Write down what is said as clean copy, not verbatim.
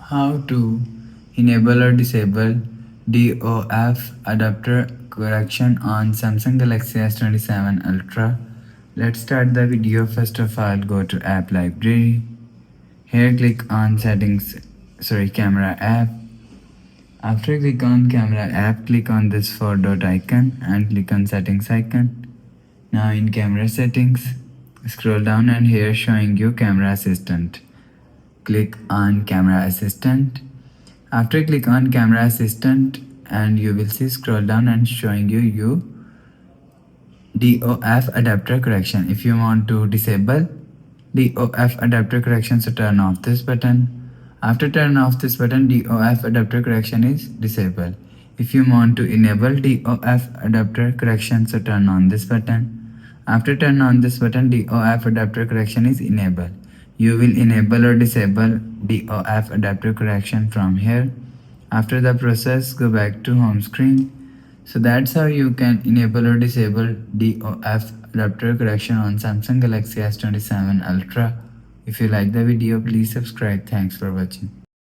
How to enable or disable DOF adapter correction on Samsung Galaxy S27 Ultra. Let's start the video. First of all, go to App Library. Here click on Camera app. After click on Camera app, click on this 4-dot icon and click on Settings icon. Now in Camera Settings, scroll down and here showing you Camera Assistant. Click on Camera Assistant. After click on Camera Assistant and you will see scroll down and showing you DOF adapter correction. If you want to disable DOF adapter correction, so turn off this button. After turn off this button, DOF adapter correction is disabled. If you want to enable DOF adapter correction, so turn on this button. After turn on this button, DOF adapter correction is enabled. You will enable or disable DOF adapter correction from here. After the process, go back to home screen. So that's how you can enable or disable DOF adapter correction on Samsung Galaxy S27 Ultra. If you like the video, please subscribe. Thanks for watching.